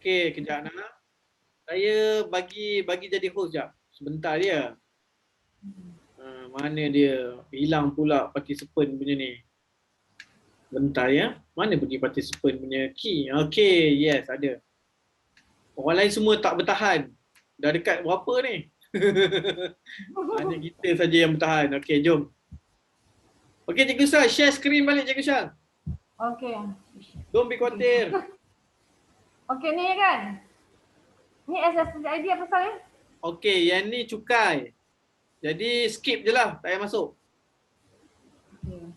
Okey, kejap nak. Saya bagi jadi host jap. Sebentar dia. Mana dia? Hilang pula participant punya ni. Bentar ya. Mana pergi participant punya key? Okey, yes ada. Orang lain semua tak bertahan. Dah dekat berapa ni? Hanya kita saja yang bertahan. Okey, jom. Okey, Cikgu Syah, share screen balik Cikgu Syah. Okey. Don't be khawatir. Okey ni kan? Ni SSID apa pasal ni? Okey, yang ni cukai. Jadi skip je lah, tak payah masuk. Okey.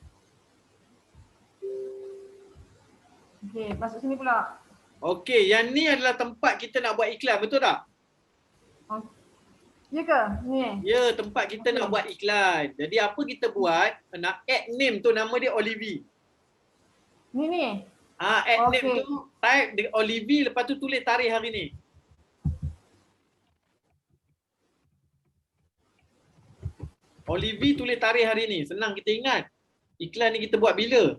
Okey, masuk sini pula. Okey, yang ni adalah tempat kita nak buat iklan, betul tak? Ya ke? Ni. Ya, tempat kita nak buat iklan. Jadi apa kita buat? Nak add name tu nama dia Olivie. Ni. Add name tu type Olivie, lepas tu tulis tarikh hari ni. Olivie tulis tarikh hari ni. Senang kita ingat. Iklan ni kita buat bila?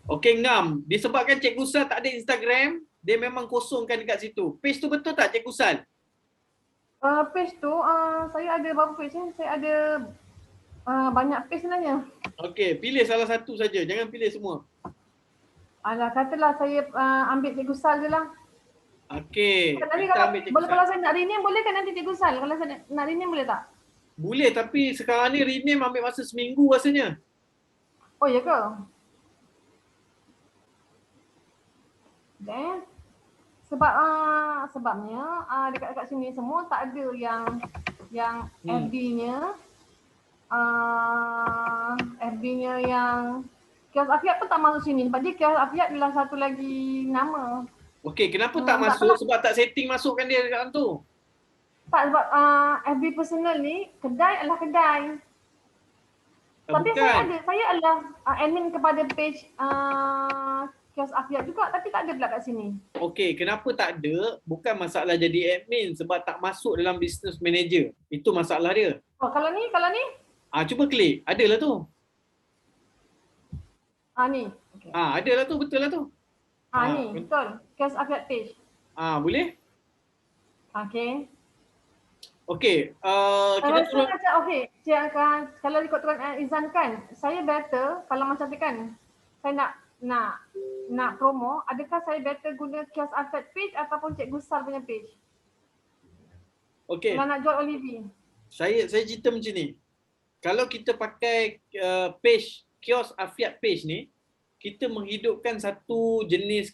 Okey, ngam. Disebabkan Cikgu Sal tak ada Instagram, dia memang kosongkan dekat situ. Page tu betul tak Cikgu Sal? Page tu, saya ada berapa page ni? Saya ada banyak page sebenarnya. Okey, pilih salah satu saja. Jangan pilih semua. Alah, katalah saya ambil Cikgu Sal je lah. Okey, kita ambil Cikgu Sal. Kalau saya nak rename boleh kan nanti Cikgu Sal? Kalau saya nak rename boleh tak? Boleh, tapi sekarang ni rename ambil masa seminggu rasanya. Oh, ya ke? Okay. Sebabnya dekat sini semua tak ada yang FB-nya FB-nya yang Kios Afiat pun tak masuk sini sebab dia Kios Afiat adalah satu lagi nama. Okey, kenapa tak masuk? Sebab tak setting masukkan dia dekat dalam tu. Tak, sebab FB personal ni kedai adalah kedai. Tapi Bukan. saya adalah admin kepada page Kios Afiat juga tapi tak ada pula kat sini. Okey, kenapa tak ada? Bukan masalah jadi admin sebab tak masuk dalam business manager. Itu masalah dia. Oh, kalau ni? Cuba klik. Adalah tu. Ni. Okay. Adalah tu, betul lah tu. Ni, betul. Kios Afiat page. Boleh? Okey. Okey, kita turun. Okey, kalau ikut Tuan Izan kan, saya better kalau macam tu kan, saya nak promo, adakah saya better guna Kios Afiat page ataupun Cikgu Sal punya page? Okey. Kalau nak jual Olivie. Saya cerita macam ni. Kalau kita pakai page Kios Afiat page ni, kita menghidupkan satu jenis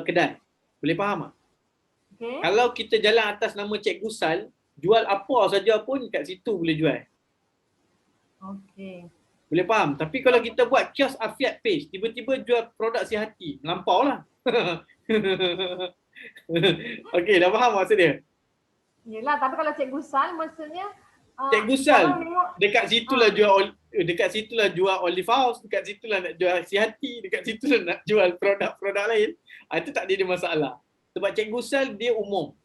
kedai. Boleh faham tak? Okay. Kalau kita jalan atas nama Cikgu Sal, jual apa saja pun kat situ boleh jual. Okey. Boleh faham? Tapi kalau kita buat Kios Afiat page, tiba-tiba jual produk si hati, melampau lah. Okey, dah faham maksud dia? Yelah, tapi kalau Cikgu Sal maksudnya Cikgu Sal, dekat situlah jual Olive House, dekat situlah nak jual si hati, dekat situlah nak jual produk-produk lain. Itu tak ada masalah. Sebab Cikgu Sal dia umum.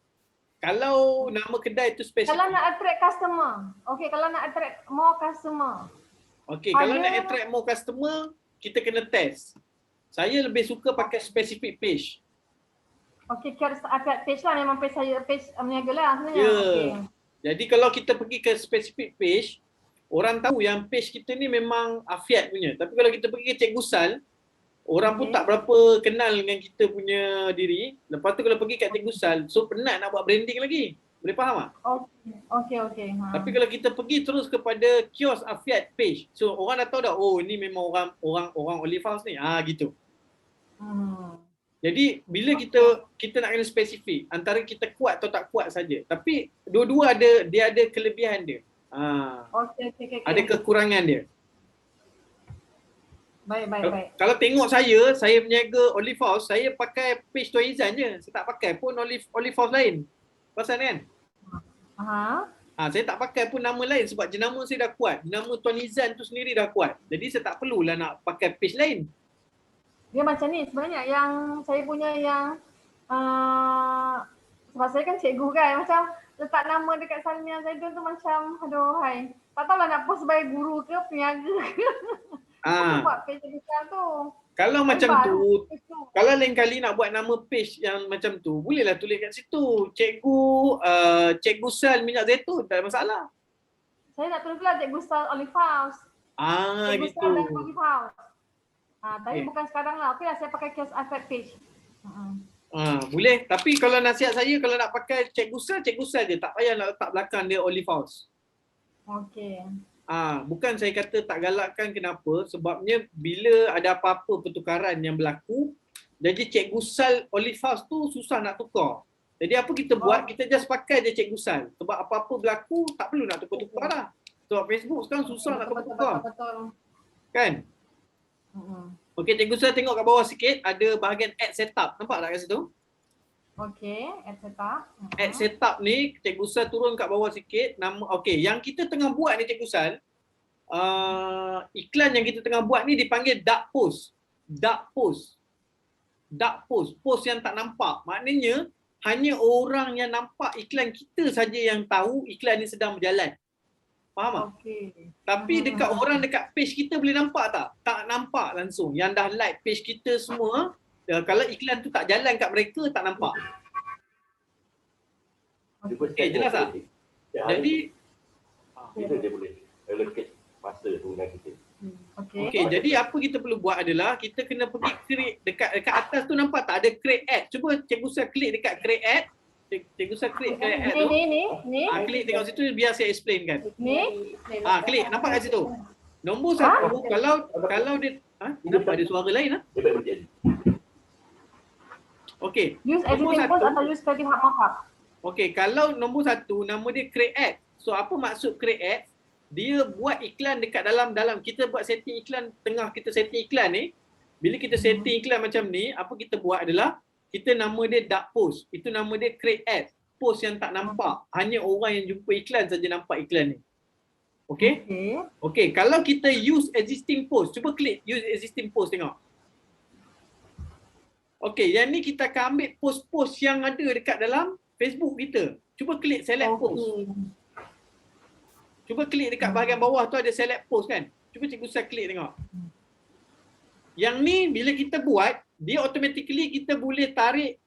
Kalau nama kedai tu spesifik. Kalau nak attract customer. Okey, kalau nak attract more customer. Okey, kalau nak attract more customer, kita kena test. Saya lebih suka pakai specific page. Okey, Kios Afiat page lah, memang page saya, page meniaga lah sebenarnya. Ya. Okay. Jadi kalau kita pergi ke specific page, orang tahu yang page kita ni memang Afiat punya. Tapi kalau kita pergi ke Cikgu Sal, orang pun tak berapa kenal dengan kita punya diri. Lepas tu kalau pergi kat Cikgu Sal, so penat nak buat branding lagi. Boleh faham tak? Okey. Tapi kalau kita pergi terus kepada Kios Afiat page, so orang dah tahu dah, oh ni memang orang Olive House ni. Gitu. Jadi bila kita nak kena spesifik, antara kita kuat atau tak kuat saja. Tapi dua-dua dia ada kelebihan dia. Okey. Ada kekurangan dia. Baik. Kalau tengok saya berniaga Olive House, saya pakai page Tuan Izan je. Saya tak pakai pun Olive House lain. Pasal kan? Saya tak pakai pun nama lain sebab jenama saya dah kuat. Jenama Tuan Izan tu sendiri dah kuat. Jadi saya tak perlulah nak pakai page lain. Dia macam ni sebenarnya yang saya punya yang sebab saya kan cikgu kan, macam letak nama dekat Salmiah Zaidun tu macam aduhai. Tak tahulah nak post sebagai guru ke peniaga ke. Buat page besar tu. Kalau macam Lebar tu, itu. kalau lain kali nak buat nama page yang macam tu, bolehlah tulis kat situ. Cikgu Sal minyak zaitun, tak ada masalah. Saya nak tulis pula Cikgu Sal Olive House. Cikgu Gitu. Sal dan Olive House. Tapi Okay. bukan sekarang lah. Okeylah saya pakai Kios Alfred page. Boleh. Tapi kalau nasihat saya, kalau nak pakai Cikgu Sal je. Tak payah nak letak belakang dia Olive House. Okey. Bukan saya kata tak galakkan, kenapa? Sebabnya bila ada apa-apa pertukaran yang berlaku, jadi Cikgu Sal Olive House tu susah nak tukar. Jadi apa kita buat? Kita just pakai je Cikgu Sal. Sebab apa-apa berlaku, tak perlu nak tukar-tukar lah. Sebab Facebook sekarang susah nak tukar-tukar. Betul. Kan? Okey, Cikgu Sal tengok kat bawah sikit, ada bahagian add setup. Nampak tak kat situ? Okey, add setup. Add setup ni, Cikgu Sal turun kat bawah sikit. Okey, yang kita tengah buat ni Cikgu Sal, iklan yang kita tengah buat ni dipanggil dark post. Dark post. Dark post. Post yang tak nampak. Maknanya, hanya orang yang nampak iklan kita saja yang tahu iklan ni sedang berjalan. Faham tak? Okey. Tapi dekat orang dekat page kita boleh nampak tak? Tak nampak langsung. Yang dah like page kita semua, kalau iklan tu tak jalan kat mereka, tak nampak. Okey, jelas tak? Jadi dia boleh allocate masa tu dengan kita. Okey, jadi apa kita perlu buat adalah kita kena pergi create dekat atas tu, nampak tak ada create ad. Cuba Cikgu Sal klik dekat create ad. Cikgu Sal klik create ad tu. Ni. Klik tengok situ biar saya explain kan. Ni. Klik, nampak kat situ. Nombor 1 kalau dia nampak ada suara lain Dia baik berjadi. Okey. Use Nombor editing post 1. atau use creative markup. Okey, kalau nombor 1 nama dia create ad. So apa maksud create ad? Dia buat iklan dekat dalam kita buat setting iklan, tengah kita setting iklan ni. Bila kita setting iklan macam ni, apa kita buat adalah kita nama dia dark post. Itu nama dia create ad. Post yang tak nampak. Hanya orang yang jumpa iklan saja nampak iklan ni. Okey? Okey, kalau kita use existing post, cuba klik use existing post tengok. Okey, yang ni kita akan ambil post-post yang ada dekat dalam Facebook kita. Cuba klik select post. Cuba klik dekat bahagian bawah tu ada select post kan. Cuba Cikgu Sal klik tengok. Yang ni bila kita buat, dia automatically kita boleh tarik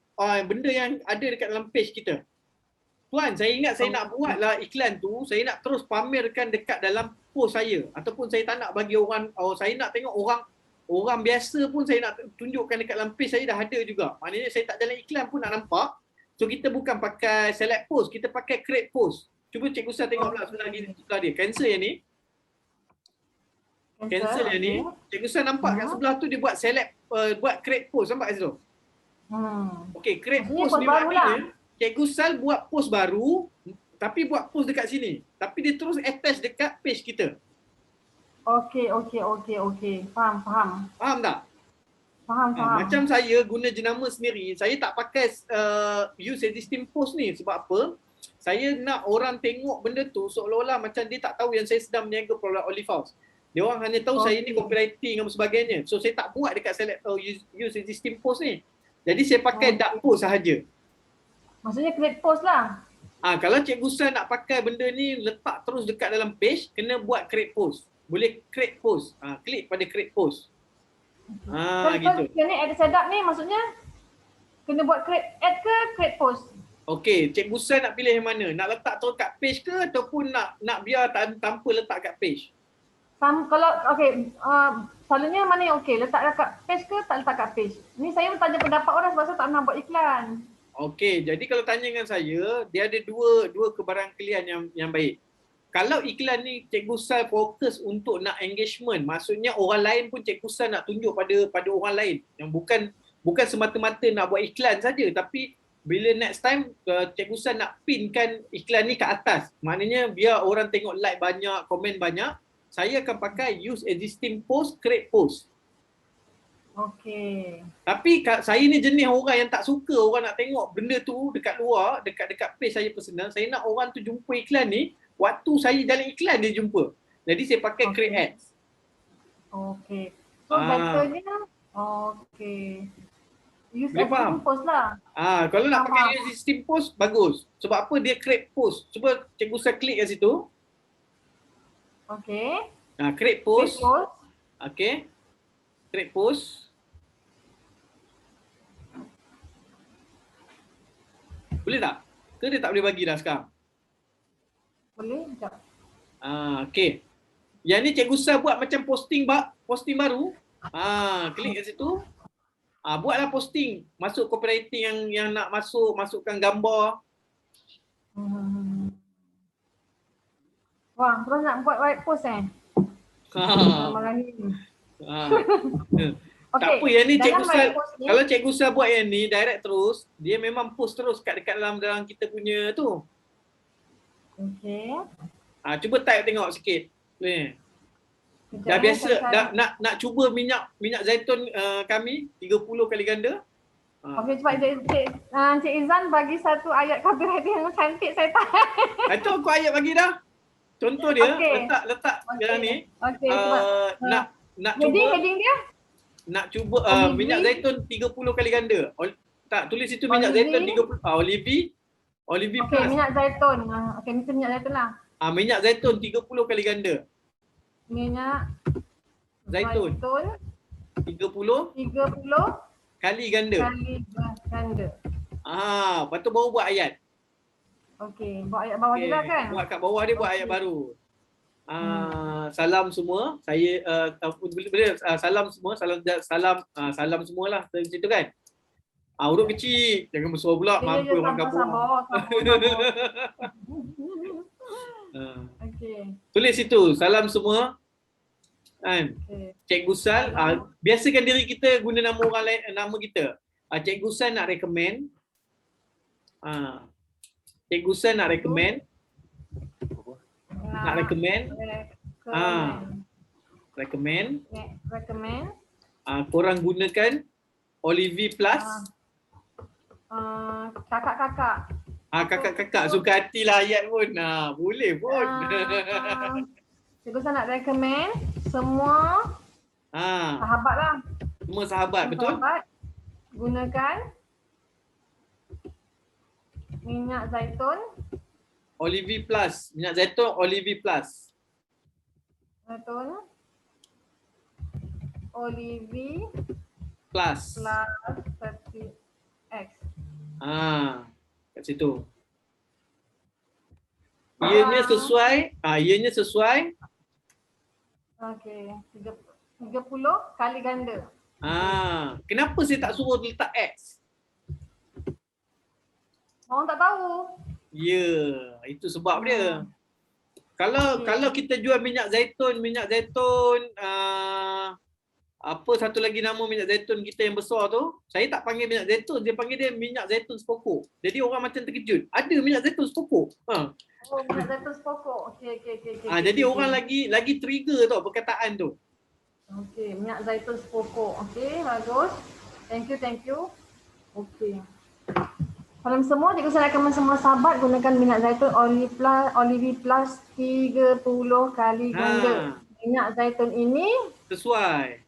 benda yang ada dekat dalam page kita. Tuan, saya ingat saya nak buatlah iklan tu, saya nak terus pamerkan dekat dalam post saya. Ataupun saya tak nak bagi orang, saya nak tengok orang biasa pun saya nak tunjukkan dekat dalam page saya dah ada juga. Maknanya saya tak jalan iklan pun nak nampak. So kita bukan pakai select post, kita pakai create post. Cuba Cikgu Sal tengok pula sebelah dia. Cancel yang ni. Cancel yang ni. Cikgu Sal nampak kat sebelah tu dia buat select, buat create post. Nampak kat situ? Okey, create post ni maknanya Cikgu Sal buat post baru, tapi buat post dekat sini. Tapi dia terus attach dekat page kita. Okey. Faham. Faham tak? Faham. Macam saya guna jenama sendiri, saya tak pakai use existing post ni. Sebab apa? Saya nak orang tengok benda tu seolah-olah macam dia tak tahu yang saya sedang meniaga produk Olive House. Dia orang hanya tahu saya ni copywriting dan sebagainya. So saya tak buat dekat select use existing post ni. Jadi saya pakai dark post sahaja. Maksudnya create post lah. Kalau Cikgu Sal nak pakai benda ni letak terus dekat dalam page, kena buat create post. Boleh create post. Klik pada create post. Gitu. Ni ada setup ni maksudnya kena buat create ad ke create post? Okey, Cikgu Sal nak pilih yang mana? Nak letak terus kat page ke ataupun nak biar tanpa letak kat page? Kalau selalunya mana yang okey, letak kat page ke tak letak kat page? Ni saya bertanya pendapat orang sebab saya tak nak buat iklan. Okey, jadi kalau tanya dengan saya, dia ada dua kebarangkalian yang baik. Kalau iklan ni Cikgu Sal fokus untuk nak engagement, maksudnya orang lain pun Cikgu Sal nak tunjuk pada orang lain. Yang bukan semata-mata nak buat iklan saja, tapi bila next time Cikgu Sal nak pinkan iklan ni ke atas. Maknanya biar orang tengok like banyak, komen banyak, saya akan pakai use existing post, create post. Okey. Tapi saya ni jenis orang yang tak suka orang nak tengok benda tu dekat luar, dekat page saya personal. Saya nak orang tu jumpa iklan ni, waktu saya jalan iklan dia jumpa. Jadi saya pakai create ads. Okey. So betternya use existing post lah. Kalau nak pakai use existing post, bagus. Sebab apa? Dia create post. Cuba Cikgu Sal klik kat situ. Okey. Create post. Okey. Create post. Boleh tak? Ke dia tak boleh bagi dah sekarang? Boleh? Sekejap. Okey. Yang ni Cikgu Sal buat macam posting baru. Klik kat situ. Buatlah posting. Masuk copywriting yang nak masukkan gambar. Wah, terus nak buat write post Ha. Bismillahirrahmanirrahim. Tak apa, yang ni Cikgu dalam Sal, write post ni, kalau Cikgu Sal buat yang ni direct terus, dia memang post terus dekat dalam kita punya tu. okey. Cuba type tengok sikit. Ni. Sekejap Dah ni, biasa saya- nak cuba minyak zaitun kami 30 kali ganda. Okey, cepat Cik Izan bagi satu ayat copywriting yang cantik saya tak. Itu aku ayat bagi dah. Contoh dia, Okey. letak dalam ni. Okey, cepat. Nak cuba Heading dia? Olive. minyak zaitun 30 kali ganda. Tak, tulis itu minyak Olive. zaitun 30 Olive Okey, plus. minyak zaitun. Okey, mesti minyak zaitun lah. Minyak zaitun 30 kali ganda. Minyak Zaitun. 30 30 kali ganda. kali ganda. Lepas tu baru buat ayat. Okey, buat ayat bawah je lah kan? Buat kat bawah dia buat ayat baru. Salam semua. Saya salam semua, salam semualah dari situ kan. Huruf kecil, jangan besar pula, mampu orang kampung. Okey. Tulis situ, salam semua. Kan? Okey. Cikgu Sal, biasakan diri kita guna nama orang lain, nama kita. Cikgu Sal nak recommend. Cikgu Sal nak recommend. Nak recommend. Recommend. Korang gunakan Olive Plus. Kakak-kakak. Kakak-kakak suka hatilah ayat pun. Boleh pun. Cikgu Sal nak recommend semua sahabat lah. Semua sahabat, betul? Sahabat gunakan minyak zaitun. Olive Plus. Minyak zaitun Olive Plus. Zaitun. Olive Plus. plus 30x. Kat situ. Ianya sesuai. Okey. 30 kali ganda. Kenapa saya tak suruh letak X? Orang tak tahu. Ya, itu sebab dia. Kalau kita jual minyak zaitun apa satu lagi nama minyak zaitun kita yang besar tu, saya tak panggil minyak zaitun, dia panggil dia minyak zaitun sepokok. Jadi orang macam terkejut. Ada minyak zaitun sepokok. Minyak zaitun sepokok. Okey. Jadi orang lagi trigger tau perkataan tu. Okey, minyak zaitun sepokok. Okey, bagus. Thank you. Okey. Salam semua, Cikgu Sal recommend semua sahabat gunakan minyak zaitun Olive Plus 30 kali ganda. Minyak zaitun ini sesuai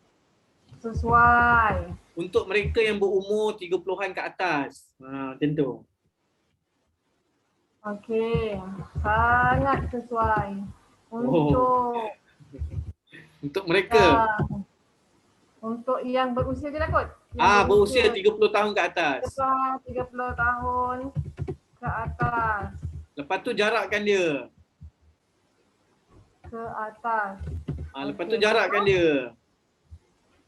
untuk mereka yang berumur 30-an ke atas. Macam tu. Okey, sangat sesuai untuk mereka. Untuk yang berusia je lah kot. Berusia 30 tahun ke atas. 30 tahun ke atas. Lepas tu jarakkan dia. Ke atas. Lepas tu jarakkan dia.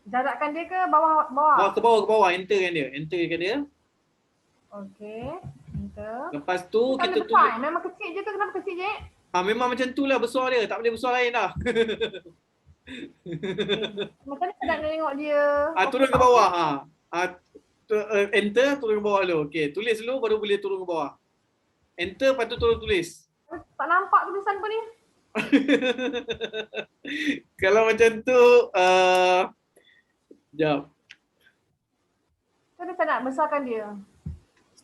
Jarakkan dia ke bawah? Ke bawah. Enterkan dia. Okey. Enter. Lepas tu Bukan kita besar, tulis. memang kecil je ke? Kenapa kecil je? Memang macam tu lah besar dia. Tak boleh besar lain dah. Macam mana nak tengok dia? Turun ke bawah. Enter, turun ke bawah dulu. Okey, tulis dulu baru boleh turun ke bawah. Enter, lepas tu turun tulis. Tak nampak tulisan pun ni. Kalau macam tu, sekejap. Kenapa saya nak besarkan dia?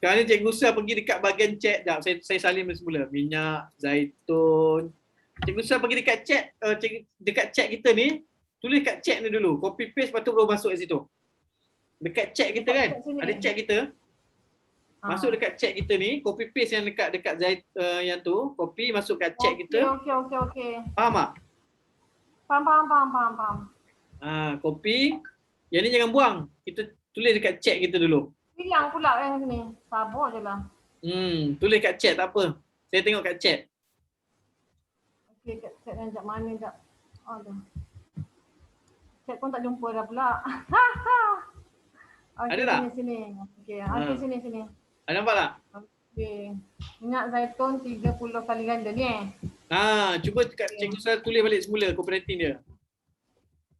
Sekarang ni Cikgu Sal pergi dekat bahagian chat. Sekejap, saya salin semula. Minyak zaitun. Cikgu Sal pergi dekat chat, dekat chat kita ni. Tulis kat chat ni dulu. Copy paste, lepas tu baru masuk kat situ. Dekat chat kita kan? Ada chat kita. Masuk dekat chat kita ni. Copy paste yang dekat yang tu. Copy, masuk kat chat kita. Okey. Faham tak? Faham. Copy. Yang ni jangan buang. Kita tulis dekat chat kita dulu. Hilang pula yang sini. Sabar je lah. Tulis kat chat tak apa. Saya tengok kat chat. Okey, chat dan jap mana jap. Aduh. Chat pun tak jumpa dah pula. Okey, Ada tak? sini. Okey, okey sini. Ada nampak tak? Okey. Minyak zaitun 30 kali ganda ni Cuba Cikgu Sal tulis balik semula cooperating dia.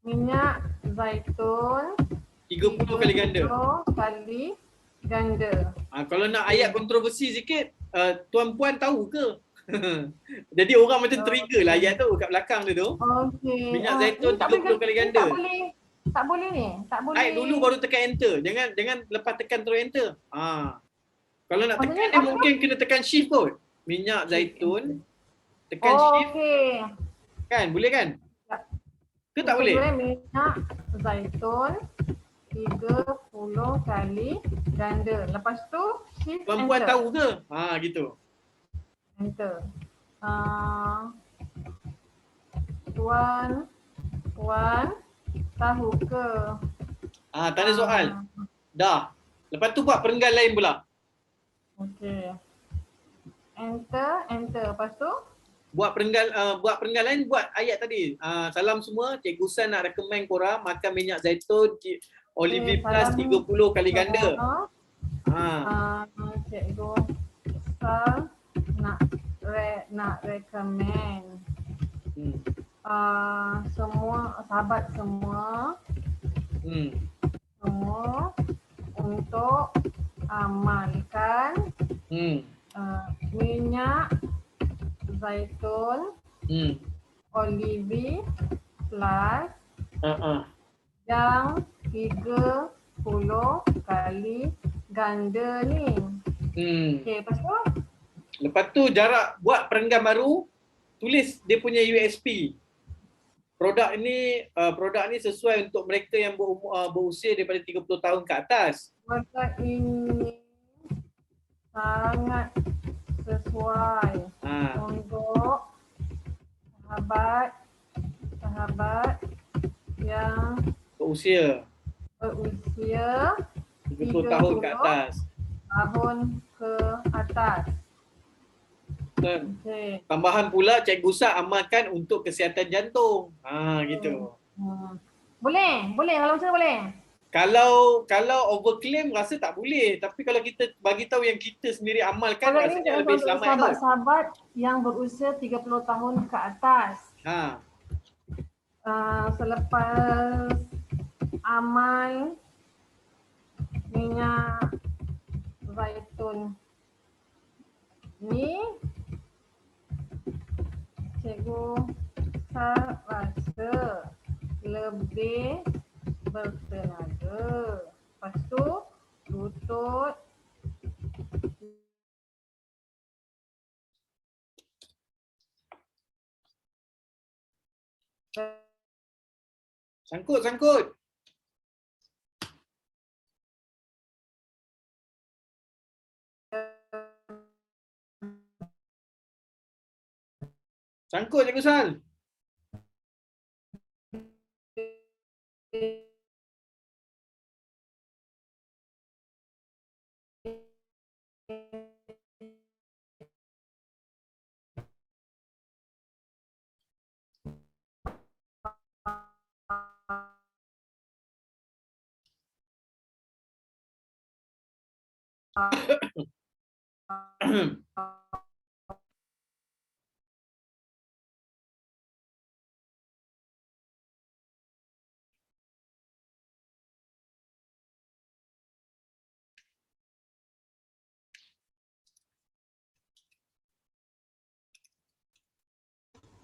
Minyak zaitun 30 kali ganda. 30 kali ganda. Kalau nak ayat kontroversi sikit, tuan-puan tahu ke? Jadi orang macam trigger lah ayat tu kat belakang dia tu. Okey. Minyak zaitun 30 kali ganda. Tak boleh ni. Tak boleh. Naik dulu baru tekan enter. Jangan lepas tekan terus enter. Kalau nak tekan dia mungkin kena tekan shift kot. Minyak zaitun tekan shift. Okey. Kan? Boleh kan? Ke tak boleh? Minyak zaitun 30 kali ganda. Lepas tu shift Perempuan enter. tahu ke? Gitu. Enter. Puan tahu ke? Tanda soal. Dah. Lepas tu buat perenggan lain pula. Okey. Enter. Lepas tu Buat perenggan lain, buat ayat tadi. Salam semua, Cikgu San nak recommend korang makan minyak zaitun Olive Plus 30 kali ganda. Cikgu San nak recommend semua sahabat semua untuk amalkan minyak zaitun Olive Plus yang 30 kali ganda ni. Okey, Lepas tu jarak buat perenggan baru, tulis dia punya USP. Produk ni sesuai untuk mereka yang berusia daripada 30 tahun ke atas. Produk ini sangat sesuai untuk sahabat yang berusia 30 tahun ke atas. Okay. Tambahan pula Cikgu Sa amalkan untuk kesihatan jantung. Gitu. Boleh kalau macam tu boleh. Kalau overclaim rasa tak boleh, tapi kalau kita bagi tahu yang kita sendiri amalkan kalau rasanya lebih selamat kot. Sahabat-sahabat yang berusia 30 tahun ke atas. Selepas amal minyak zaitun ni, Cikgu Sa rasa lebih bertenaga. Lepas tu lutut Sangkut. Sangkut Cikgu Sal.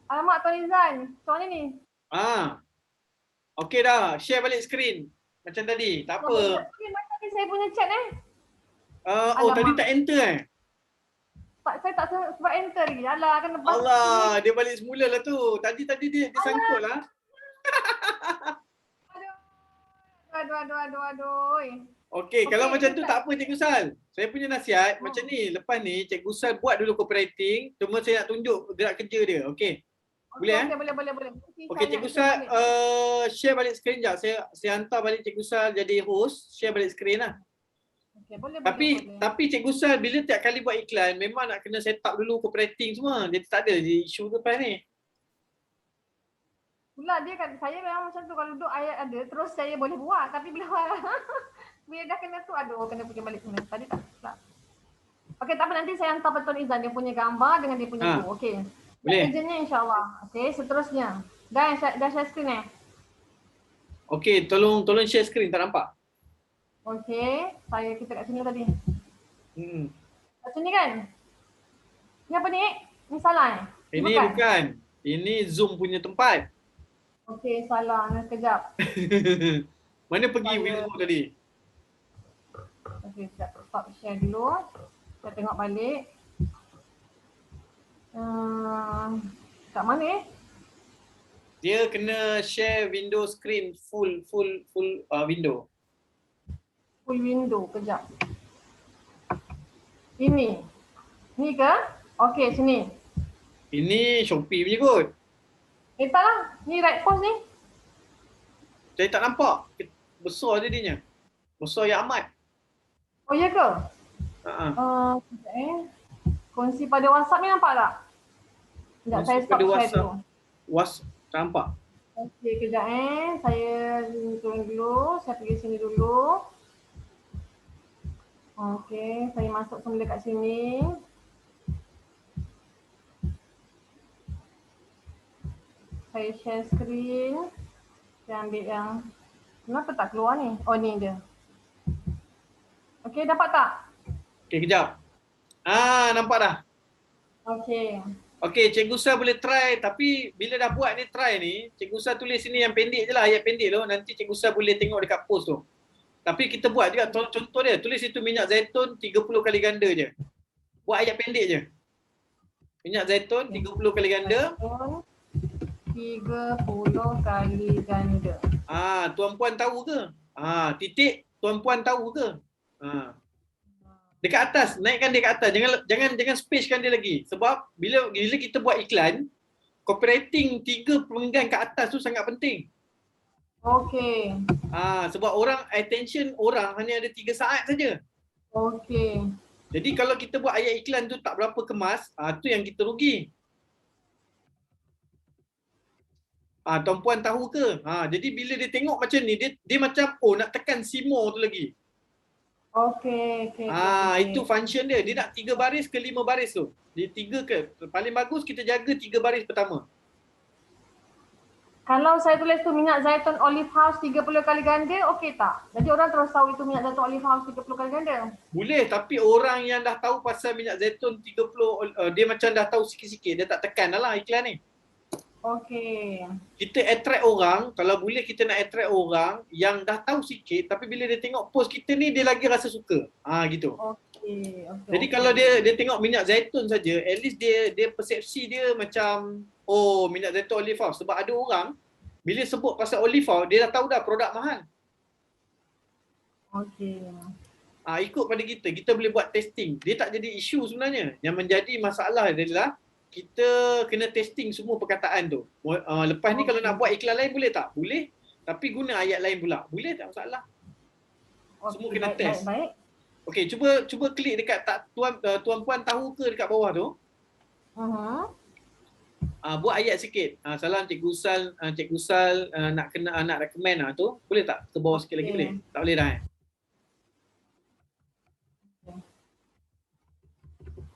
Alamak Tuan Izan, macam mana ni? Okey dah, share balik skrin macam tadi. Tak apa. Tadi saya punya chat Tadi tak enter saya tak sebab enter lagi. Alah, kan lepas. Allah, dia balik semula lah tu. Tadi dia sangkut lah. Aduh. Okey, kalau macam tu tak apa Cikgu Sal. Saya punya nasihat macam ni, lepas ni Cikgu Sal buat dulu cooperating, cuma saya nak tunjuk gerak kerja dia. Okey. Boleh Boleh. Okey Cikgu Sal, share balik skrin jap. Saya hantar balik Cikgu Sal jadi host, share balik skrin lah. Okey, boleh. Tapi Cikgu Sal bila tiap kali buat iklan memang nak kena set up dulu copywriting semua. Dia tak ada je isu ke lepas ni. Pula dia kan, saya memang macam tu kalau duduk ayat ada, terus saya boleh buat. Tapi bila bila dah kena tu, aduh kena pergi balik sana. Tadi tak. Okey, tak apa, nanti saya hantar Petun Izan dia punya gambar dengan dia punya tu. Okey. Boleh. Ejennya insyaAllah. Okey, seterusnya. Dah share screen Okey, tolong share screen, tak nampak. Okey, kita kat sini tadi. Hmm. Kat sini kan? Ni apa ni? Ni salah Ini bukan. Ini Zoom punya tempat. Okey, salah. Sekejap. Mana pergi video tadi? Okey, sekejap. Stop share dulu. Saya tengok balik. Kat mana Dia kena share window screen full window. Full window, kejap. Ini. Ni ke? Okey, sini. Ini Shopee punya kot. Tak lah. Ni right post ni. Saya tak nampak. Besar jadinya. Besar yang amat. Oh, ya ke? Ha. Kongsi pada WhatsApp ni nampak tak? Sekejap, saya stop share dulu. Tak nampak. Okey, kejap saya turun dulu. Saya pergi sini dulu. Okey, saya masuk semula kat sini. Saya share screen. Saya ambil yang, kenapa tak keluar ni? Oh, ni dia. Okey, dapat tak? Okey, kejap. Nampak dah. Okey. Okey, Cikgu Sal boleh try, tapi bila dah buat ni try ni, Cikgu Sal tulis sini yang pendek je lah, ayat pendek tu. Nanti Cikgu Sal boleh tengok dekat post tu. Tapi kita buat juga contoh dia, tulis itu minyak zaitun 30 kali ganda je. Buat ayat pendek je. Minyak zaitun 30 kali ganda. 30 kali ganda. Tuan-puan tahu ke? Titik tuan-puan tahu ke? Dekat atas, naikkan dia kat atas. Jangan spacekan dia lagi. Sebab bila kita buat iklan, copywriting 3 penggan kat atas tu sangat penting. Okey. Sebab attention orang hanya ada 3 saat saja. Okey. Jadi kalau kita buat ayat iklan tu tak berapa kemas, tu yang kita rugi. Tuan-puan tahu ke? Jadi bila dia tengok macam ni, dia macam nak tekan see more tu lagi. Okey. Itu function dia. Dia nak 3 baris ke 5 baris tu. Dia 3 ke. Paling bagus kita jaga 3 baris pertama. Kalau saya tulis tu minyak zaitun olive house 30 kali ganda, okey tak? Jadi orang terus tahu itu minyak zaitun olive house 30 kali ganda. Boleh, tapi orang yang dah tahu pasal minyak zaitun 30, dia macam dah tahu sikit-sikit. Dia tak tekan dah lah iklan ni. Okey. Kita attract orang, kalau boleh kita nak attract orang yang dah tahu sikit, tapi bila dia tengok post kita ni, dia lagi rasa suka. Gitu. Okey. Jadi kalau dia tengok minyak zaitun saja, at least dia persepsi dia macam, minyak zaitun olive house. Sebab ada orang, bila sebut pasal olive house, dia dah tahu dah produk mahal. Okey. Ikut pada kita. Kita boleh buat testing. Dia tak jadi isu sebenarnya. Yang menjadi masalah adalah kita kena testing semua perkataan tu. Lepas ni kalau nak buat iklan lain boleh tak? Boleh. Tapi guna ayat lain pula. Boleh tak masalah. Semua kena test. Baik. Okey, cuba klik dekat tuan-puan tahu ke dekat bawah tu. Buat ayat sikit. Salam Cikgu Sal nak recommend tu. Boleh tak? Ke bawah sikit lagi boleh? Tak boleh dah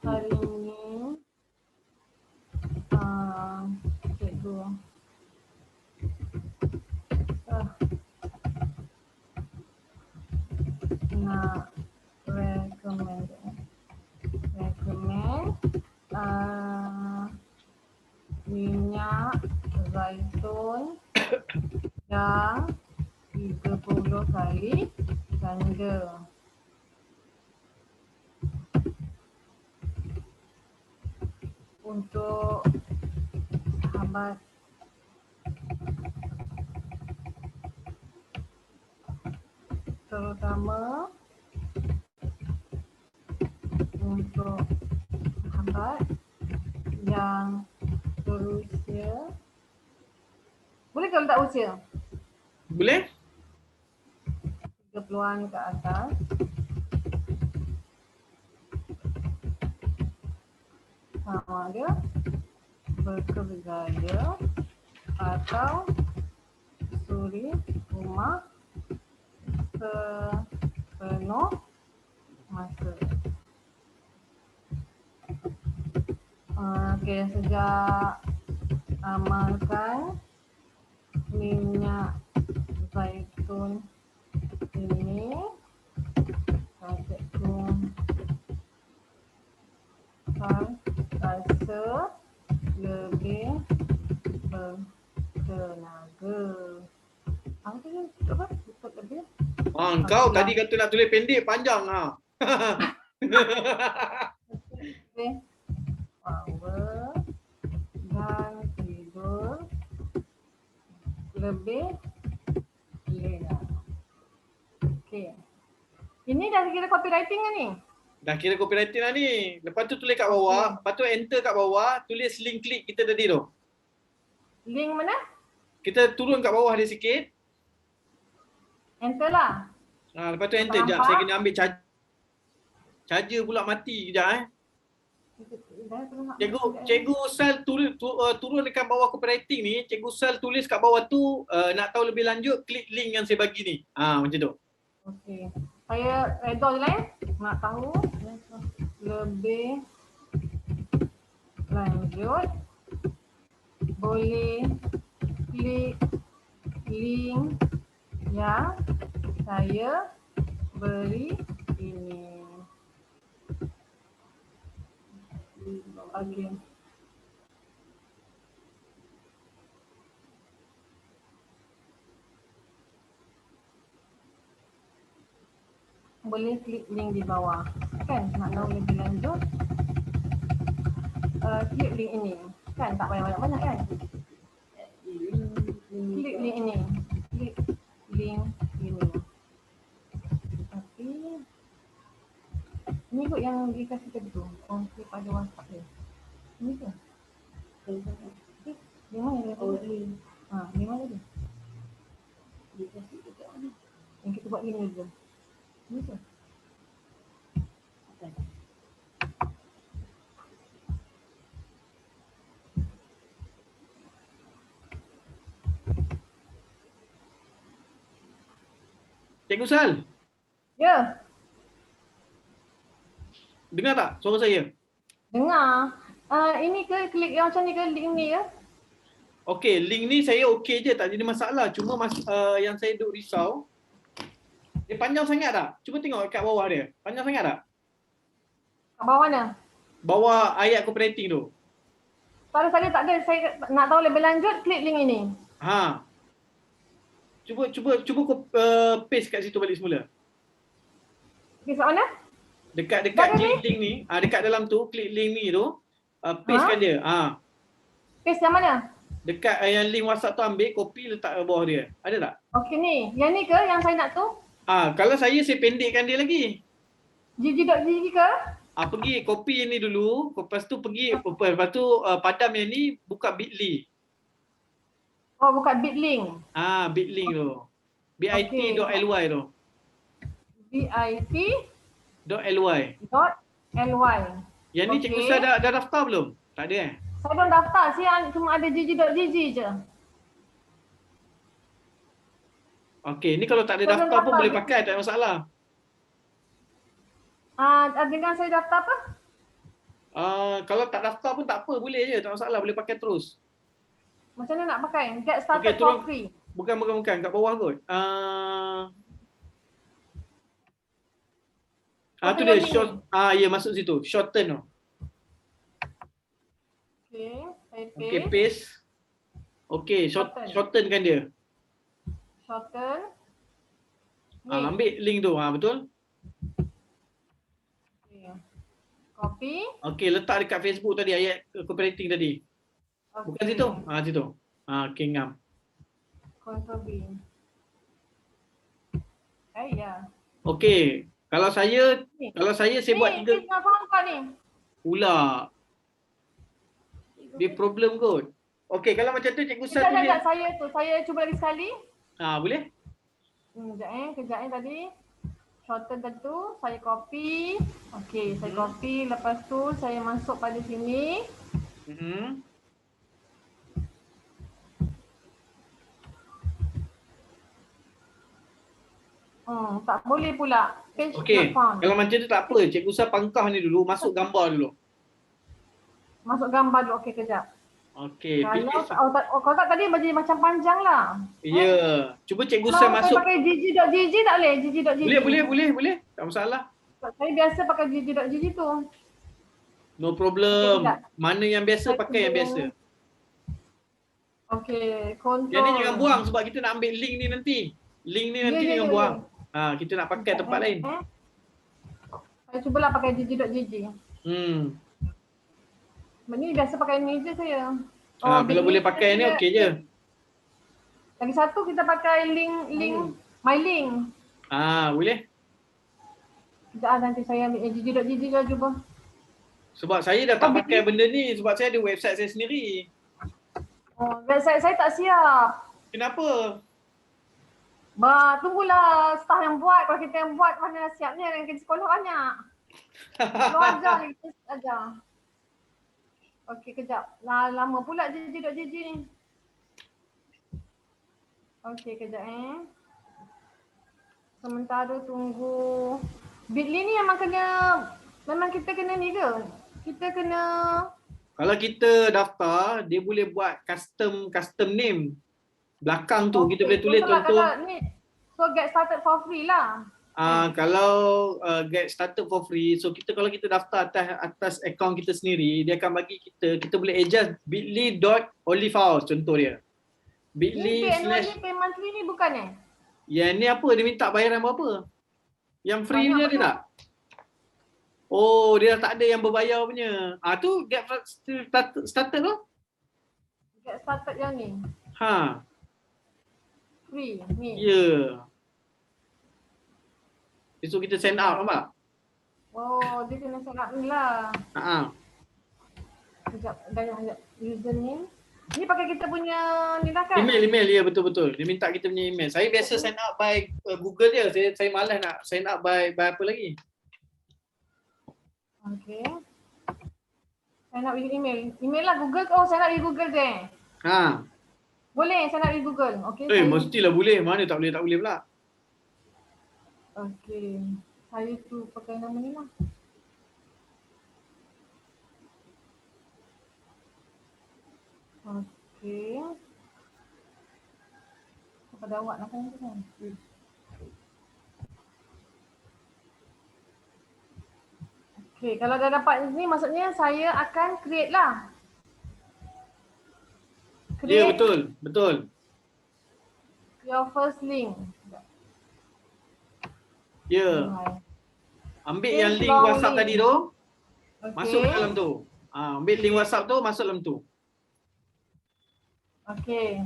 Hari ni cikgu nak recommend minyak zaitun yang 30 kali ganda. Untuk sahabat terutama untuk sahabat yang berusia, boleh ke letak usia? Boleh? 30-an ke atas sama ada bekerjaya atau suri rumah sepenuh masa. Okey, sejak amalkan minyak zaitun ini, rakyatku rasa lebih bertenaga. Apa tu? Apa? Betul lebih? Kau tadi kata nak tulis pendek, panjang ah. Lebih power dan tidur lebih lena. Okey. Ini dah kira copywriting kan ni? Dah kira copywriting lah ni. Lepas tu tulis kat bawah, lepas tu enter kat bawah, tulis link klik kita tadi tu. Link mana? Kita turun kat bawah dia sikit. Enter lah. Lepas tu enter jap. Saya kena ambil charger pula mati kejap Cikgu Sal turun dekat bawah copywriting ni, Cikgu Sal tulis kat bawah tu nak tahu lebih lanjut klik link yang saya bagi ni. Macam tu. Okey. Saya redha je lah nak tahu lebih lanjut boleh klik link yang saya beri ini. Okey. Boleh klik link di bawah. Kan nak tahu lebih lanjut. Klik link ini. Kan tak payah banyak-banyak kan? Klik link ini. Klik link ini. Tapi ini kot yang dikasih tadi tu. Kongsi pada WhatsApp dia. Ini ke? Di mana dia? Di mana dia? Dikasih dekat mana? Yang kita buat link dulu. Ini ke? Cikgu Sal, Ya, dengar tak suara saya? dengar. Ini ke klik yang macam ni ke link ni ke? Okey, link ni saya okey je, tak jadi masalah. Cuma yang saya duk risau, dia panjang sangat tak? Cuba tengok kat bawah dia. Panjang sangat tak? Kat bawah mana? Bawah ayat copywriting tu. Tak ada. Saya nak tahu lebih lanjut, klik link ini. Cuba paste kat situ balik semula. Klik kat mana? Dekat klik link ni, dekat dalam tu, klik link ni tu, pastekan dia. Paste yang mana? Dekat yang link WhatsApp tu ambil, copy letak kat bawah dia. Ada tak? Okey ni. Yang ni ke yang saya nak tu? Kalau saya pendekkan dia lagi. gg.gg ke? Pergi copy yang ni dulu, lepas tu padam yang ni, buka bit.ly. Oh, bukan bitlink. Bitlink tu. bit.ly tu. bit.ly. Yang ni cikgu Ustaz dah daftar belum? Tak ada Saya belum daftar. Saya cuma ada gg.gg je. Okey, ni kalau tak ada daftar pun boleh pakai, tak ada masalah. Dengan saya daftar apa? Kalau tak daftar pun tak apa, boleh je, tak masalah, boleh pakai terus. Macam mana nak pakai? Get started Okey, turun. for free. Bukan, kat bawah kot. Tu dia short. Ya, masuk situ. Shorten tu. Okey, saya paste. Okey, paste. Okey, shorten kan dia. Shorten. Ambil link tu, betul? Okay. Copy. Okey, letak dekat Facebook tadi, ayat copywriting tadi. Okay. Bukan situ? Situ. Okey, ngam. Ctrl B. Ya. Okey, kalau saya buat tiga. Ni, apa ni? Pula. Dia problem kot. Okey, kalau macam tu cikgu Ustaz tulis. Saya cuba lagi sekali. Boleh? Kejap tadi. shorten tadi tu, saya copy. Okey, saya copy. Lepas tu saya masuk pada sini. Tak boleh pula. Page Okey, not found. kalau macam tu tak apa. Cikgu Usah pangkah ni dulu, masuk gambar dulu. Masuk gambar dulu. Okey, kejap. Okey, pilih. Kalau tak tadi jadi macam panjang lah. Ya, cuba Cikgu Usah Kalau saya masuk. pakai gg.gg tak boleh? Gg.gg. Boleh. Tak masalah. Saya biasa pakai gg.gg tu. No problem. Okey, Mana yang biasa, Saya pakai yang tunggu. biasa. Okey, control. Yang ni jangan buang sebab kita nak ambil link ni nanti. Link ni nanti jangan buang. Kita nak pakai tempat lain. Saya cubalah pakai gg.gg. Ni biasa pakai ni je saya. Kalau boleh pakai ni okey je. Lagi satu kita pakai link my link. Boleh. Sekejap nanti saya ambil gg.gg lah cuba. Sebab saya dah tak pakai benda ni sebab saya ada website saya sendiri. Website saya tak siap. Kenapa? Tunggulah staff yang buat. Kalau kita yang buat mana siapnya, yang kita sekolah banyak. Kalau ajar ni, kita ajar. Okey, kejap. Lama pula gg.gg ni. Okey, kejap Sementara tunggu. Bitly ni memang kita kena ni ke? Kita kena. Kalau kita daftar, dia boleh buat custom name. Belakang tu kita boleh tulis contoh. So get started for free lah. Kalau get started for free, so kalau kita daftar atas akaun kita sendiri, dia akan bagi kita boleh adjust bit.ly.olivehouse contoh dia. Bit.ly pay monthly ni bukan Yang ni apa? Dia minta bayaran berapa? Yang free ni ada tak? Oh, dia tak ada yang berbayar punya. Tu get started tu? Get started yang ni. Free ni. Ya. Besok kita sign up, nampak? Dia kena sign up ni lah. Sekejap, username. Ni pakai kita punya ni lah kan? Email, ya betul-betul. Dia minta kita punya email. Saya biasa sign up by Google je. Saya malas nak sign up by apa lagi. Okay. Sign up with email. Email lah Google ke? Sign up with Google je. Boleh sign up with Google. Okay. Mestilah boleh. Mana tak boleh pula. Okay. Saya tu pakai nama ni lah. Okay. Pada awak nak kan? Okay, kalau dah dapat ni maksudnya saya akan create lah. Ya, betul. Your first link. Ya. Ambil yang link WhatsApp tadi tu. Masuk dalam tu. Ambil link WhatsApp tu, masuk dalam tu. Okay.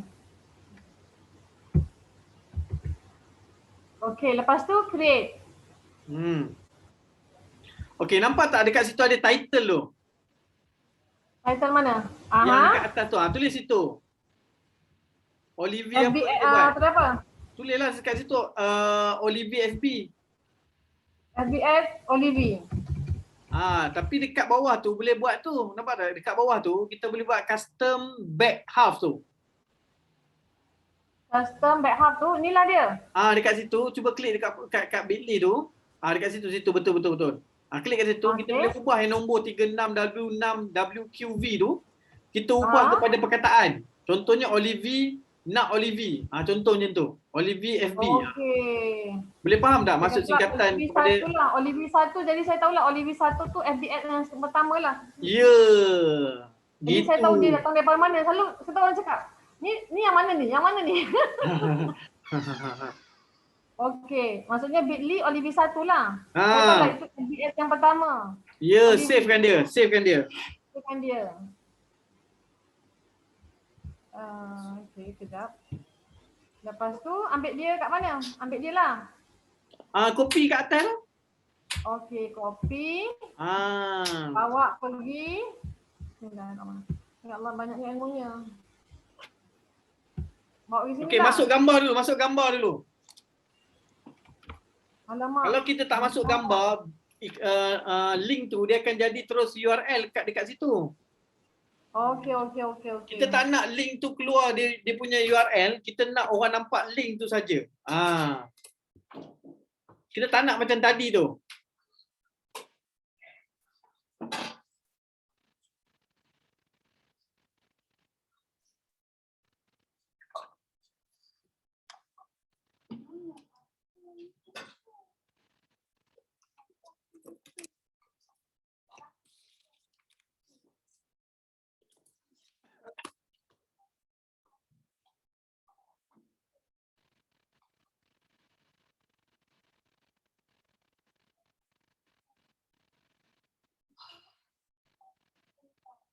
Okay, lepas tu create. Okay, nampak tak dekat situ ada title tu? Title mana? Yang dekat atas tu. Tulis situ. Olivia apa? Tulislah dekat situ Olivia FB. FBF Olivia. Tapi dekat bawah tu boleh buat tu. Nampak tak? Dekat bawah tu kita boleh buat custom back half tu. Custom back half tu, inilah dia. Dekat situ, cuba klik dekat Bitly tu. Dekat situ betul. Klik kat situ, kita boleh ubah yang nombor 36W6WQV tu. Kita ubah kepada perkataan. Contohnya nak Olivia. Contohnya tu. Olivia FB. Okey. Boleh faham tak maksud singkatan kepada Olivia 1, jadi saya tahulah Olivia 1 tu FBS yang pertama lah. Ya. Jadi saya tahu dia datang daripada mana. Selalu saya tahu orang cakap, ni yang mana ni? Yang mana ni? Okey, maksudnya Bitly Olivia 1 lah. Saya tahu lah itu FBS yang pertama. Ya, savekan dia. Savekan dia. Okey, kejap. Lepas tu ambil dia kat mana? Ambil dia lah. Copy kat atas lah. Okey, copy. Bawa pergi. Bismillahirrahmanirrahim. Ya Allah, banyaknya ilmunya. Bawa pergi sini. Okey, masuk gambar dulu. Alamak. Kalau kita tak masuk gambar, link tu dia akan jadi terus URL dekat situ. Okey. Kita tak nak link tu keluar dia punya URL, kita nak orang nampak link tu saja. Kita tak nak macam tadi tu.